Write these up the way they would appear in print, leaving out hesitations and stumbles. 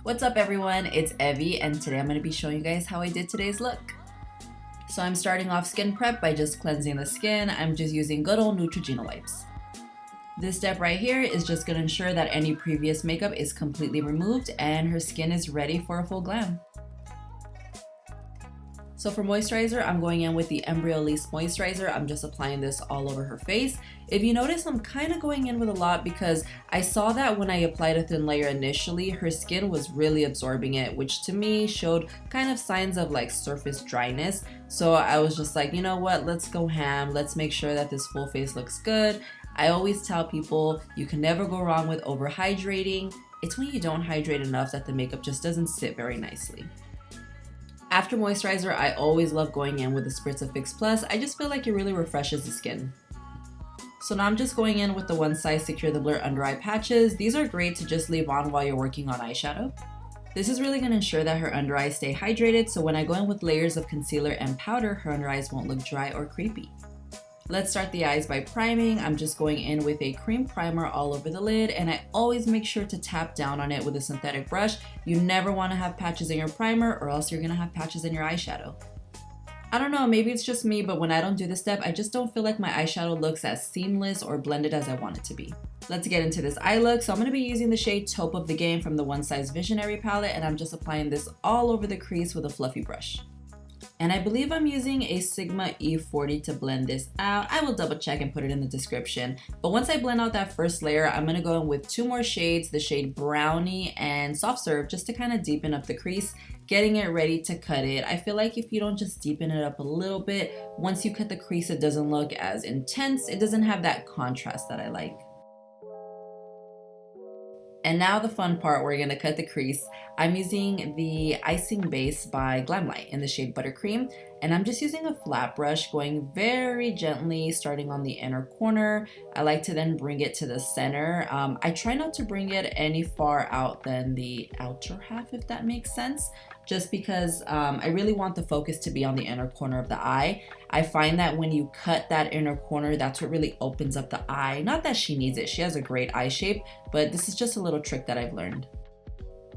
What's up everyone, it's Evie and today I'm going to be showing you guys how I did today's look. So I'm starting off skin prep by just cleansing the skin. I'm just using good old Neutrogena wipes. This step right here is just going to ensure that any previous makeup is completely removed and her skin is ready for a full glam. So for moisturizer, I'm going in with the Embryo Elise moisturizer. I'm just applying this all over her face. If you notice, I'm kind of going in with a lot because I saw that when I applied a thin layer initially, her skin was really absorbing it, which to me showed kind of signs of like surface dryness. So I was just like, you know what, let's go ham. Let's make sure that this full face looks good. I always tell people you can never go wrong with overhydrating. It's when you don't hydrate enough that the makeup just doesn't sit very nicely. After moisturizer, I always love going in with a spritz of Fix Plus. I just feel like it really refreshes the skin. So now I'm just going in with the One Size Secure the Blur under eye patches. These are great to just leave on while you're working on eyeshadow. This is really going to ensure that her under eyes stay hydrated, so when I go in with layers of concealer and powder, her under eyes won't look dry or creepy. Let's start the eyes by priming. I'm just going in with a cream primer all over the lid, and I always make sure to tap down on it with a synthetic brush. You never want to have patches in your primer or else you're going to have patches in your eyeshadow. I don't know, maybe it's just me, but when I don't do this step, I just don't feel like my eyeshadow looks as seamless or blended as I want it to be. Let's get into this eye look. So I'm going to be using the shade Taupe of the Game from the One Size Visionary palette, and I'm just applying this all over the crease with a fluffy brush. And I believe I'm using a Sigma E40 to blend this out. I will double check and put it in the description. But once I blend out that first layer, I'm gonna go in with two more shades, the shade Brownie and Soft Serve, just to kind of deepen up the crease, getting it ready to cut it. I feel like if you don't just deepen it up a little bit, once you cut the crease, it doesn't look as intense. It doesn't have that contrast that I like. And now the fun part, we're gonna cut the crease. I'm using the Icing Base by Glamlight in the shade Buttercream, and I'm just using a flat brush, going very gently, starting on the inner corner. I like to then bring it to the center. I try not to bring it any far out than the outer half, if that makes sense, just because I really want the focus to be on the inner corner of the eye. I find that when you cut that inner corner, that's what really opens up the eye. Not that she needs it, she has a great eye shape, but this is just a little trick that I've learned.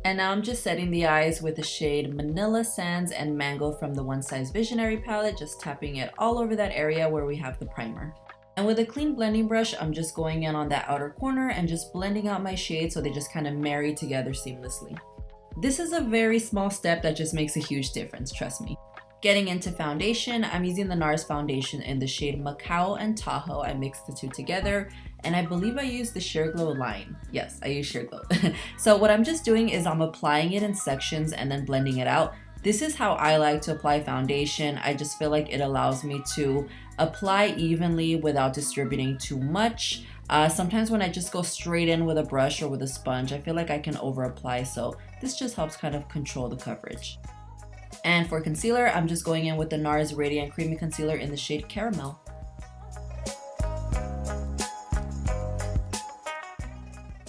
And now I'm just setting the eyes with the shade Manila Sands and Mango from the One Size Visionary palette, just tapping it all over that area where we have the primer. And with a clean blending brush, I'm just going in on that outer corner and just blending out my shades so they just kind of marry together seamlessly. This is a very small step that just makes a huge difference, trust me. Getting into foundation, I'm using the NARS foundation in the shade Macao and Tahoe. I mixed the two together, and I believe I used the Sheer Glow line. Yes, I use Sheer Glow. So what I'm just doing is I'm applying it in sections and then blending it out. This is how I like to apply foundation. I just feel like it allows me to apply evenly without distributing too much. Sometimes when I just go straight in with a brush or with a sponge, I feel like I can over apply, so this just helps kind of control the coverage. And for concealer, I'm just going in with the NARS Radiant Creamy Concealer in the shade Caramel.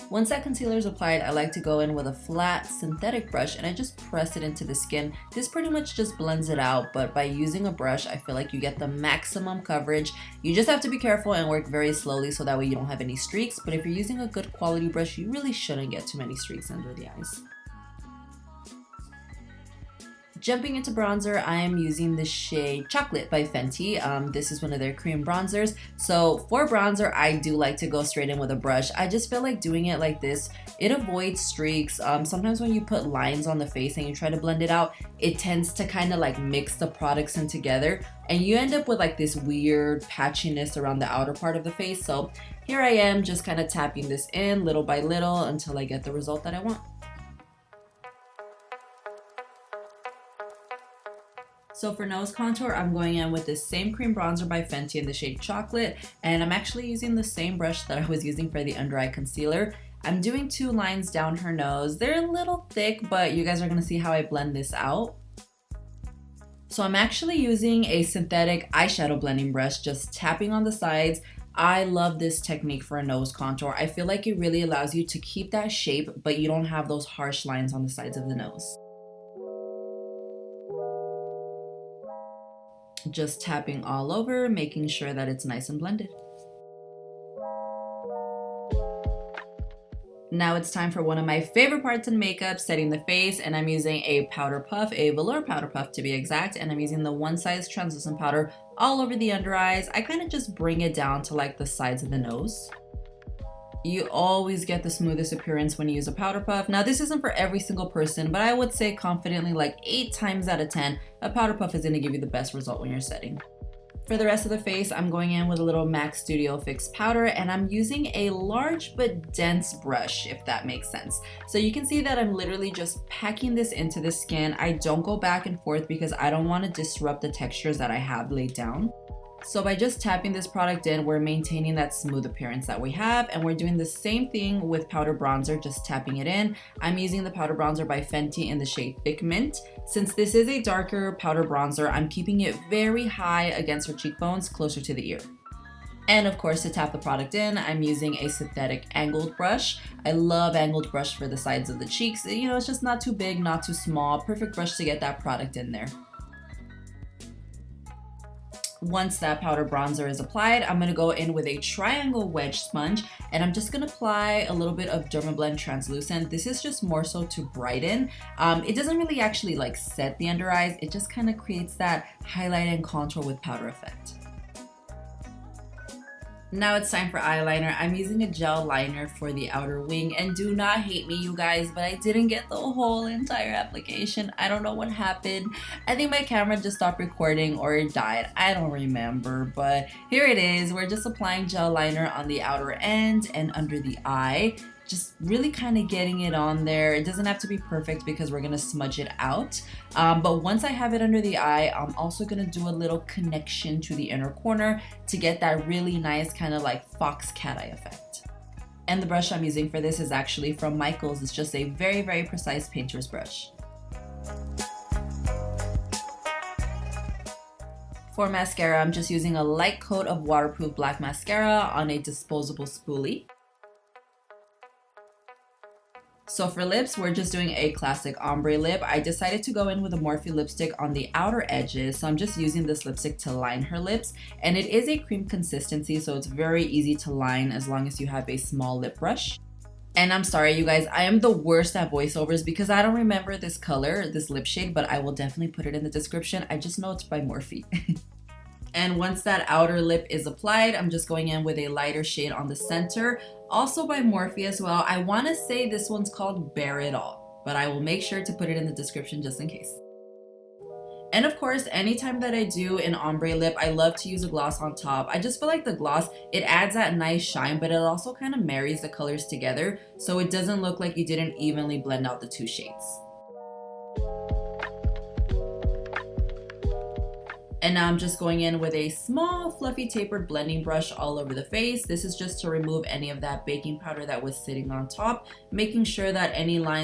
Once that concealer is applied, I like to go in with a flat synthetic brush and I just press it into the skin. This pretty much just blends it out, but by using a brush, I feel like you get the maximum coverage. You just have to be careful and work very slowly so that way you don't have any streaks, but if you're using a good quality brush, you really shouldn't get too many streaks under the eyes. Jumping into bronzer, I am using the shade Chocolate by Fenty. This is one of their cream bronzers. So for bronzer, I do like to go straight in with a brush. I just feel like doing it like this, it avoids streaks. Sometimes when you put lines on the face and you try to blend it out, it tends to kind of like mix the products in together and you end up with like this weird patchiness around the outer part of the face. So here I am just kind of tapping this in little by little until I get the result that I want. So for nose contour, I'm going in with this same cream bronzer by Fenty in the shade Chocolate, and I'm actually using the same brush that I was using for the under eye concealer. I'm doing two lines down her nose. They're a little thick, but you guys are gonna see how I blend this out. So I'm actually using a synthetic eyeshadow blending brush, just tapping on the sides. I love this technique for a nose contour. I feel like it really allows you to keep that shape, but you don't have those harsh lines on the sides of the nose. Just tapping all over, making sure that it's nice and blended. Now it's time for one of my favorite parts in makeup, setting the face, and I'm using a powder puff, a velour powder puff to be exact, and I'm using the one size translucent powder all over the under eyes. I kind of just bring it down to like the sides of the nose. You always get the smoothest appearance when you use a powder puff. Now this isn't for every single person, but I would say confidently like 8 times out of 10, a powder puff is gonna give you the best result when you're setting. For the rest of the face, I'm going in with a little MAC Studio Fix powder, and I'm using a large but dense brush, if that makes sense. So you can see that I'm literally just packing this into the skin. I don't go back and forth because I don't want to disrupt the textures that I have laid down. So by just tapping this product in, we're maintaining that smooth appearance that we have, and we're doing the same thing with powder bronzer, just tapping it in. I'm using the powder bronzer by Fenty in the shade Thick Mint. Since this is a darker powder bronzer, I'm keeping it very high against her cheekbones, closer to the ear. And of course, to tap the product in, I'm using a synthetic angled brush. I love angled brush for the sides of the cheeks. You know, it's just not too big, not too small. Perfect brush to get that product in there. Once that powder bronzer is applied, I'm going to go in with a triangle wedge sponge, and I'm just going to apply a little bit of Dermablend Translucent. This is just more so to brighten. It doesn't really actually like set the under eyes. It just kind of creates that highlight and contour with powder effect. Now it's time for eyeliner. I'm using a gel liner for the outer wing, and do not hate me, you guys, but I didn't get the whole entire application. I don't know what happened. I think my camera just stopped recording or it died. I don't remember, but here it is. We're just applying gel liner on the outer end and under the eye. Just really kind of getting it on there. It doesn't have to be perfect because we're gonna smudge it out. But once I have it under the eye, I'm also gonna do a little connection to the inner corner to get that really nice kind of like fox cat eye effect. And the brush I'm using for this is actually from Michaels. It's just a very, very precise painter's brush. For mascara, I'm just using a light coat of waterproof black mascara on a disposable spoolie. So for lips, we're just doing a classic ombre lip. I decided to go in with a Morphe lipstick on the outer edges, so I'm just using this lipstick to line her lips. And it is a cream consistency, so it's very easy to line as long as you have a small lip brush. And I'm sorry, you guys, I am the worst at voiceovers because I don't remember this color, this lip shade, but I will definitely put it in the description. I just know it's by Morphe. And once that outer lip is applied, I'm just going in with a lighter shade on the center, also by Morphe as well. I want to say this one's called Bare It All, but I will make sure to put it in the description just in case. And of course, anytime that I do an ombre lip, I love to use a gloss on top. I just feel like the gloss, it adds that nice shine, but it also kind of marries the colors together, so it doesn't look like you didn't evenly blend out the two shades. And now I'm just going in with a small fluffy tapered blending brush all over the face. This is just to remove any of that baking powder that was sitting on top, making sure that any lines